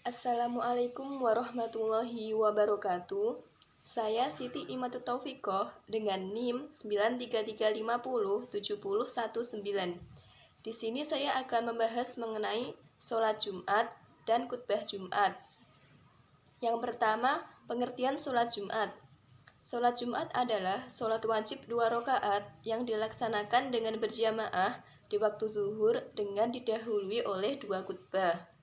Assalamualaikum warahmatullahi wabarakatuh. Saya Siti Imatut Taufiqoh dengan NIM 933507019. Di sini saya akan membahas mengenai sholat Jumat dan khutbah Jumat. Yang pertama, pengertian sholat Jumat. Sholat Jumat adalah sholat wajib 2 rakaat yang dilaksanakan dengan berjamaah di waktu zuhur dengan didahului oleh 2 khutbah.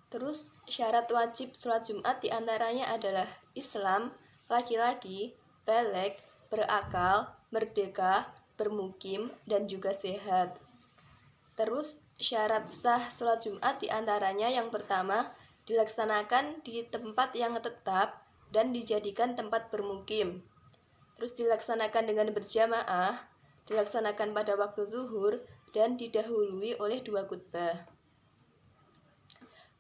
Terus syarat wajib sholat Jumat diantaranya adalah Islam, laki-laki, baligh, berakal, merdeka, bermukim, dan juga sehat. Terus syarat sah sholat Jumat diantaranya yang pertama, dilaksanakan di tempat yang tetap dan dijadikan tempat bermukim. Terus dilaksanakan dengan berjamaah, dilaksanakan pada waktu zuhur, dan didahului oleh 2 khutbah.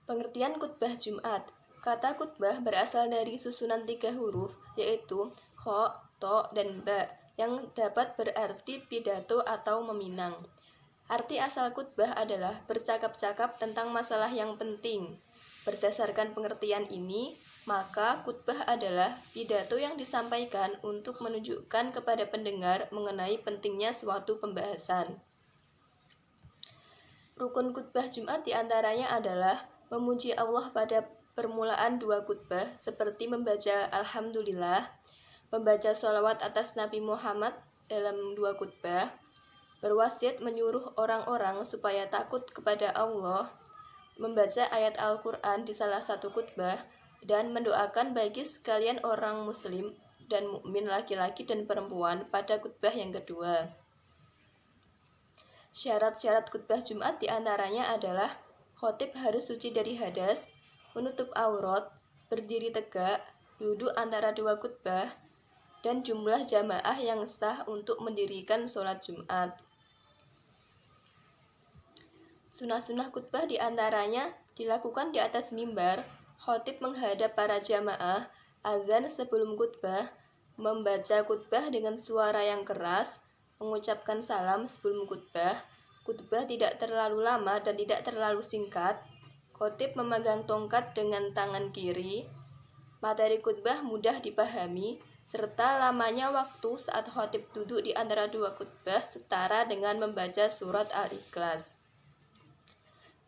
Pengertian khutbah Jumat. Kata khutbah berasal dari susunan 3 huruf, yaitu kho, to, dan ba, yang dapat berarti pidato atau meminang. Arti asal khutbah adalah bercakap-cakap tentang masalah yang penting. Berdasarkan pengertian ini, maka khutbah adalah pidato yang disampaikan untuk menunjukkan kepada pendengar mengenai pentingnya suatu pembahasan. Rukun khutbah Jumat diantaranya adalah memuji Allah pada permulaan 2 khutbah seperti membaca Alhamdulillah, membaca sholawat atas Nabi Muhammad dalam 2 khutbah, berwasiat menyuruh orang-orang supaya takut kepada Allah, membaca ayat Al-Quran di salah satu khutbah, dan mendoakan bagi sekalian orang muslim dan mukmin laki-laki dan perempuan pada khutbah yang kedua. Syarat-syarat khutbah Jumat diantaranya adalah khotib harus suci dari hadas, menutup aurat, berdiri tegak, duduk antara 2 khutbah, dan jumlah jamaah yang sah untuk mendirikan sholat Jumat. Sunah-sunah khutbah diantaranya dilakukan di atas mimbar, khotib menghadap para jamaah, azan sebelum khutbah, membaca khutbah dengan suara yang keras, mengucapkan salam sebelum khutbah. Khutbah tidak terlalu lama dan tidak terlalu singkat. Khotib memegang tongkat dengan tangan kiri. Materi khutbah mudah dipahami, serta lamanya waktu saat khotib duduk di antara 2 khutbah setara dengan membaca surat Al-Ikhlas.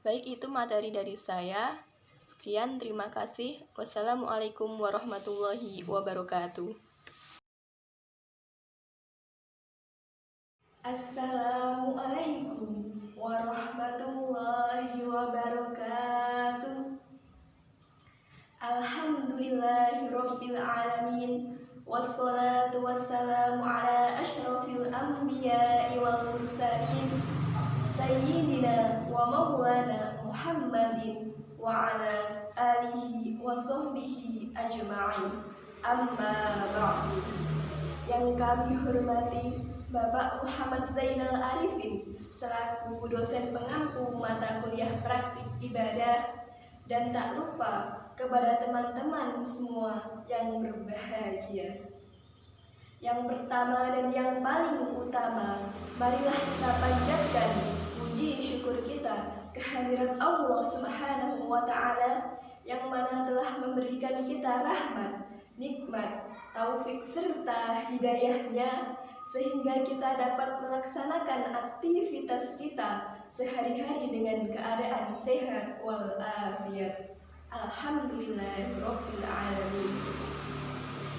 Baik, itu materi dari saya. Sekian, terima kasih. Wassalamualaikum warahmatullahi wabarakatuh. Assalamualaikum warahmatullahi wabarakatuh. Alhamdulillahirabbil alamin. Wassalatu wassalamu ala asyrafil anbiya'i wal mursalin sayyidina wa maulana Muhammadin wa ala alihi wa sahbihi ajma'in. Amma ba'du. Yang kami hormati Bapak Muhammad Zainal Arifin selaku dosen pengampu mata kuliah praktik ibadah, dan tak lupa kepada teman-teman semua yang berbahagia. Yang pertama dan yang paling utama, marilah kita panjatkan puji syukur kita kehadirat Allah Subhanahu wa Ta'ala yang mana telah memberikan kita rahmat, nikmat, taufik serta hidayahnya, sehingga kita dapat melaksanakan aktivitas kita sehari-hari dengan keadaan sehat walafiat. Alhamdulillahirabbil alamin.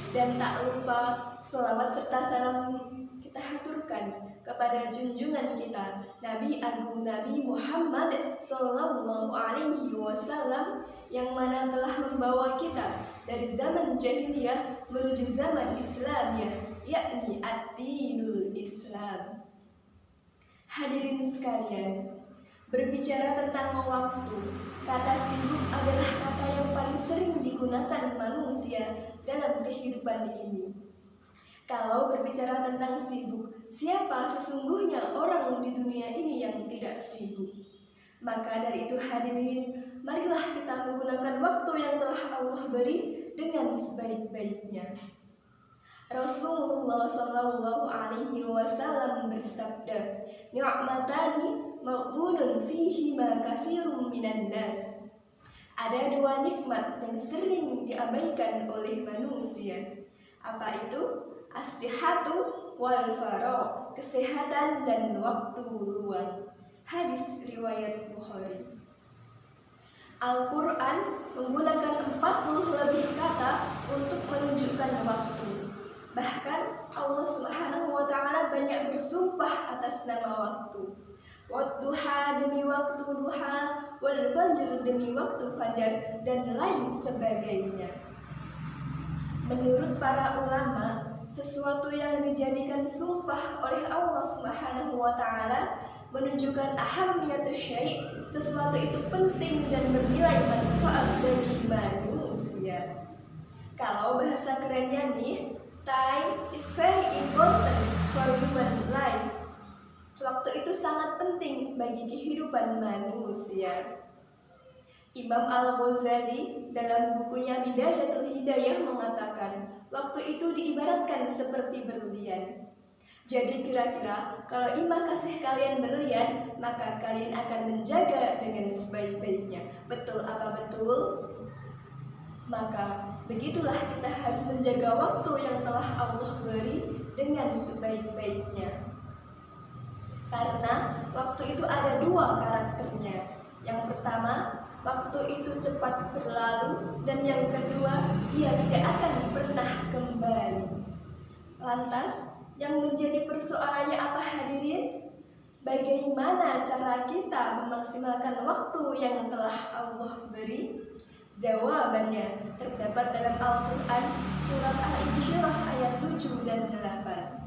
Dan tak lupa sholawat serta salam kita haturkan kepada junjungan kita Nabi Agung Nabi Muhammad Sallallahu Alaihi Wasallam, yang mana telah membawa kita dari zaman jahiliyah menuju zaman Islamiyah, yakni ad-dinul Islam. Hadirin sekalian, berbicara tentang waktu, kata sibuk adalah kata yang paling sering digunakan manusia dalam kehidupan ini. Kalau berbicara tentang sibuk, siapa sesungguhnya orang di dunia ini yang tidak sibuk? Maka dari itu hadirin, marilah kita menggunakan waktu yang telah Allah beri dengan sebaik-baiknya. Rasulullah Shallallahu Alaihi Wasallam bersabda, "Ni'matani maghbunun fihi ma katsirun minan nas." Ada dua nikmat yang sering diabaikan oleh manusia. Apa itu? As-sihhatu wal faragh, kesehatan dan waktu luang. Hadis riwayat Bukhari. Al-Quran menggunakan 40 lebih kata untuk menunjukkan waktu. Bahkan Allah Subhanahu wa Ta'ala banyak bersumpah atas nama waktu. Wadduha demi waktu duha, wal fajr demi waktu fajar, dan lain sebagainya. Menurut para ulama, sesuatu yang dijadikan sumpah oleh Allah Subhanahu wa Ta'ala menunjukkan ahamiyatu syai', sesuatu itu penting dan bernilai manfaat bagi manusia. Kalau bahasa kerennya nih, time is very important for human life. Waktu itu sangat penting bagi kehidupan manusia. Imam Al-Ghazali dalam bukunya Bidayatul Hidayah mengatakan, waktu itu diibaratkan seperti berlian. Jadi kira-kira kalau Imam kasih kalian berlian, maka kalian akan menjaga dengan sebaik-baiknya. Betul apa betul? Maka begitulah kita harus menjaga waktu yang telah Allah beri dengan sebaik-baiknya. Karena waktu itu ada dua karakternya. Yang pertama, waktu itu cepat berlalu, dan yang kedua, dia tidak akan pernah kembali. Lantas, yang menjadi persoalannya apa hadirin? Bagaimana cara kita memaksimalkan waktu yang telah Allah beri? Jawabannya terdapat dalam Al-Quran surat Al-Insyirah ayat 7 dan 8.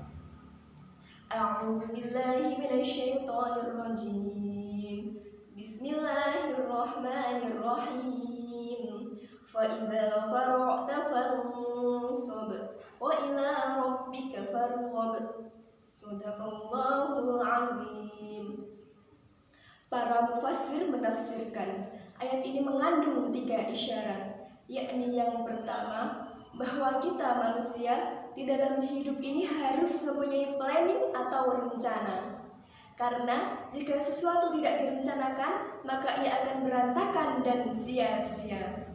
A'udzu billahi minasyaitonir rajim. Bismillahirrahmanirrahim. Fa idza faragta fansab wa ila rabbika farghab. Shadaqallahul azim. Para mufassir menafsirkan ayat ini mengandung 3 isyarat, yakni yang pertama, bahwa kita manusia di dalam hidup ini harus mempunyai planning atau rencana. Karena jika sesuatu tidak direncanakan, maka ia akan berantakan dan sia-sia.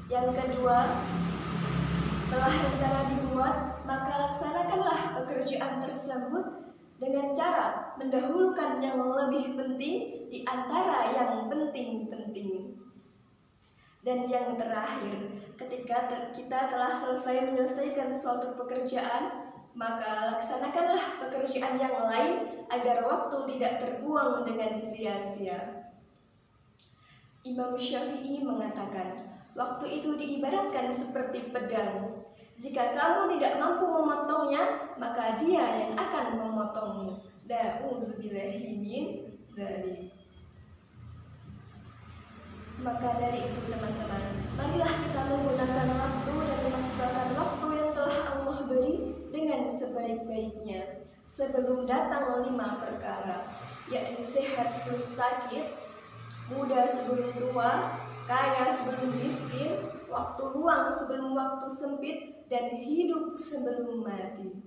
Yang kedua, setelah rencana dibuat, maka laksanakanlah pekerjaan tersebut dengan cara mendahulukan yang lebih penting di antara yang penting-penting. Dan yang terakhir, ketika kita telah selesai menyelesaikan suatu pekerjaan, maka laksanakanlah pekerjaan yang lain agar waktu tidak terbuang dengan sia-sia. Imam Syafi'i mengatakan, waktu itu diibaratkan seperti pedang. Jika kamu tidak mampu memotongnya, maka dia yang akan memotongmu. Na'udzubillahi min dzalik. Maka dari itu teman-teman, marilah kita menggunakan waktu dan memaksimalkan waktu yang telah Allah beri dengan sebaik-baiknya. Sebelum datang 5 perkara, yakni sehat sebelum sakit, muda sebelum tua, kaya sebelum miskin, waktu luang sebelum waktu sempit, dan hidup sebelum mati.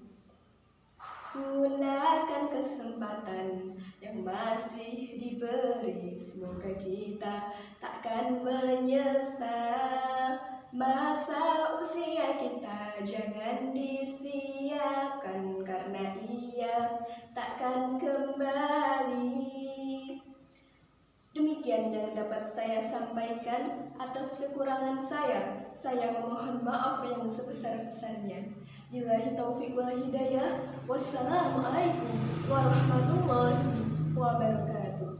Gunakan kesempatan yang masih diberi, semoga kita takkan menyesal. Masa usia kita jangan disia-siakan, karena ia takkan kembali. Demikian yang dapat saya sampaikan. Atas kekurangan saya memohon maaf yang sebesar-besarnya. Billahi taufiq wal hidayah. Wassalamualaikum warahmatullahi wabarakatuh.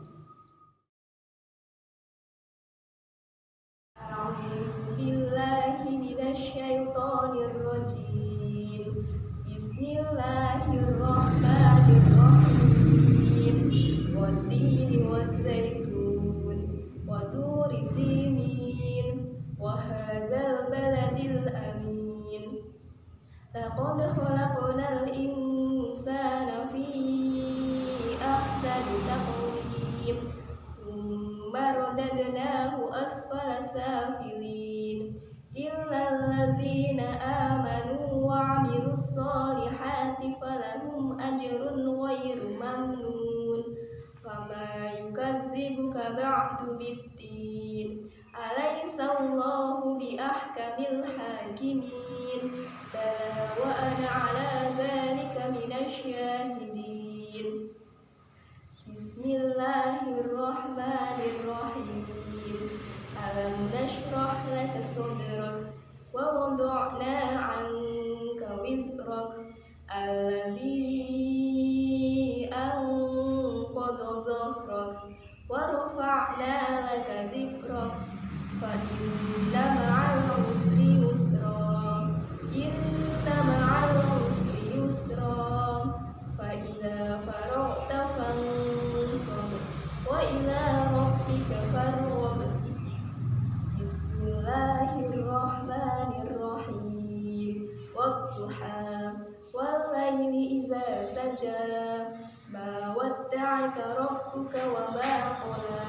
A'udzu billahi minasyaitonir rajim. Bismillahirrahmanirrahim. Wattini wazzaitun wa turi sinin wa hadzal baladil amin. Laqad khalaqnal insana fi ahsani taqwim, tsumma radadnahu asfala safilin, illal ladzina amanu wa 'amilus solihati falahum ajrun ghairu mamnun. Fama yukadzibuka ba'du biddin, Alaysallahu bi ahkamil hakimin. Bala wa ana ala dzalika minasyahidin. Bismillahirrahmanirrahim. Alam nashrah laka sadrak wa wada'na 'anka wizrak alladzi anqadha dhahrak wa rafa'na laka dhikrak fa inna ma'al usri yusra inna ma'al usri yusra fa idza faragta fansab wa ila rabbika farghab. Bismillahirrahmanirrahim. Wadduha wal laili idza saja ma wadda'aka rabbuka wa ma qala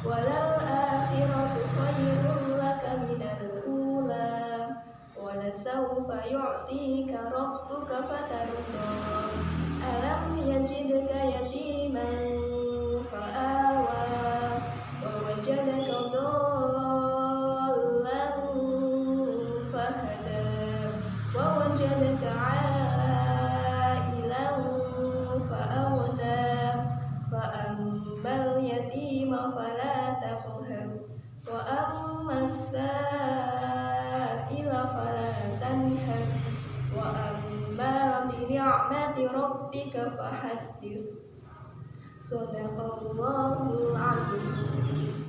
walal akhiratu khairun laka minal ula wa lasawfa yu'tika rabbuka fatarda. Alam yajidka yatiman fa'awa wa wajadaka wajadaka 'ailan fa'awna fa ammal yatima fala taqhar wa ammas sa'ila fala tanhar wa amma bi ni'mati rabbika fahaddits. Shadaqallahul 'azim.